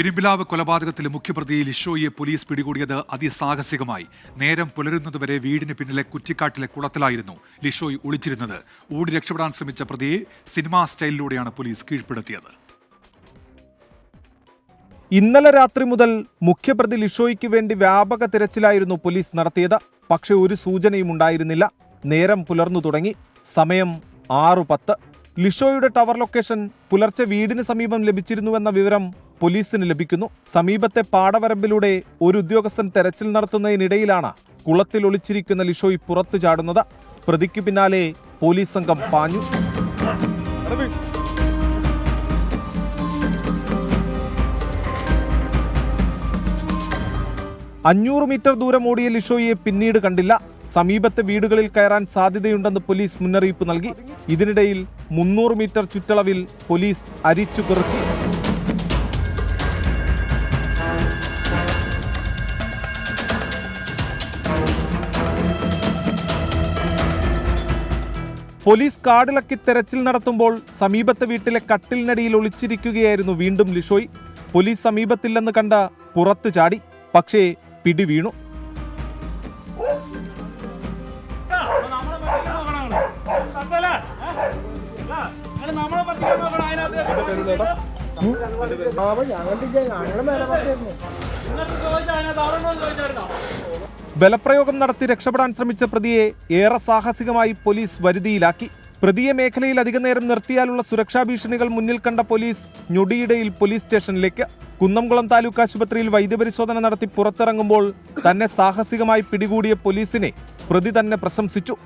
പെരുമ്പിലാവ് കൊലപാതകത്തിലെ മുഖ്യപ്രതി ലിഷോയെ പോലീസ് പിടികൂടിയത് അതിസാഹസികമായി. നേരം പുലരുന്നതുവരെ വീടിന് പിന്നിലെ കുറ്റിക്കാട്ടിലെ കുളത്തിലായിരുന്നു ലിഷോയ് ഒളിച്ചിരുന്നത്. ഓടി രക്ഷപ്പെടാൻ ശ്രമിച്ച പ്രതിയെ സിനിമാ സ്റ്റൈലിലൂടെയാണ് പോലീസ് കീഴ്പ്പെടുത്തിയത്. ഇന്നലെ രാത്രി മുതൽ മുഖ്യപ്രതി ലിഷോയ്ക്ക് വേണ്ടി വ്യാപക തിരച്ചിലായിരുന്നു പോലീസ് നടത്തിയത്. പക്ഷേ ഒരു സൂചനയും ഉണ്ടായിരുന്നില്ല. നേരം പുലർന്നു തുടങ്ങി. സമയം 6:10. ലിഷോയുടെ ടവർ ലൊക്കേഷൻ പുലർച്ചെ വീടിന് സമീപം ലഭിച്ചിരുന്നുവെന്ന വിവരം പോലീസിന് ലഭിക്കുന്നു. സമീപത്തെ പാടവരമ്പിലൂടെ ഒരു ഉദ്യോഗസ്ഥൻ തെരച്ചിൽ നടത്തുന്നതിനിടയിലാണ് കുളത്തിൽ ഒളിച്ചിരിക്കുന്ന ലിഷോയ് പുറത്തു ചാടുന്നത്. പ്രതിക്ക് പിന്നാലെ പോലീസ് സംഘം പാഞ്ഞു. 500 മീറ്റർ ദൂരം ഓടിയ ലിഷോയെ പിന്നീട് കണ്ടില്ല. സമീപത്തെ വീടുകളിൽ കയറാൻ സാധ്യതയുണ്ടെന്ന് പോലീസ് മുന്നറിയിപ്പ് നൽകി. ഇതിനിടയിൽ 300 മീറ്റർ ചുറ്റളവിൽ പോലീസ് അരിച്ചു പെറുക്കി. പോലീസ് കാടിളക്കി തെരച്ചിൽ നടത്തുമ്പോൾ സമീപത്തെ വീട്ടിലെ കട്ടിലിനടിയിൽ ഒളിച്ചിരിക്കുകയായിരുന്നു വീണ്ടും ലിഷോയ്. പോലീസ് സമീപത്തില്ലെന്ന് കണ്ട പുറത്തു ചാടി. പക്ഷേ പിടി വീണു. ബലപ്രയോഗം നടത്തി രക്ഷപ്പെടാൻ ശ്രമിച്ച പ്രതിയെ ഏറെ സാഹസികമായി പോലീസ് വരുതിയിലാക്കി. പ്രതിയെ മേഖലയിൽ അധികനേരം നിർത്തിയാലുള്ള സുരക്ഷാ ഭീഷണികൾ മുന്നിൽ കണ്ട പോലീസ് ഞൊടിയിടയിൽ പോലീസ് സ്റ്റേഷനിലേക്ക്. കുന്നംകുളം താലൂക്ക് ആശുപത്രിയിൽ വൈദ്യപരിശോധന നടത്തി പുറത്തിറങ്ങുമ്പോൾ തന്നെ സാഹസികമായി പിടികൂടിയ പോലീസിനെ പ്രതി തന്നെ പ്രശംസിച്ചു.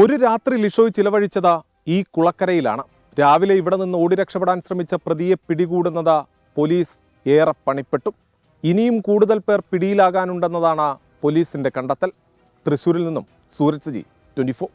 ഒരു രാത്രി ലിഷോയ് ചിലവഴിച്ചത് ഈ കുളക്കരയിലാണ്. രാവിലെ ഇവിടെ നിന്ന് ഓടി രക്ഷപ്പെടാൻ ശ്രമിച്ച പ്രതിയെ പിടികൂടുന്നത് പോലീസ് ഏറെ പണിപ്പെട്ടു. ഇനിയും കൂടുതൽ പേർ പിടിയിലാകാനുണ്ടെന്നതാണ് പോലീസിന്റെ കണ്ടെത്തൽ. തൃശൂരിൽ നിന്നും സൂരജ് ജി, 24.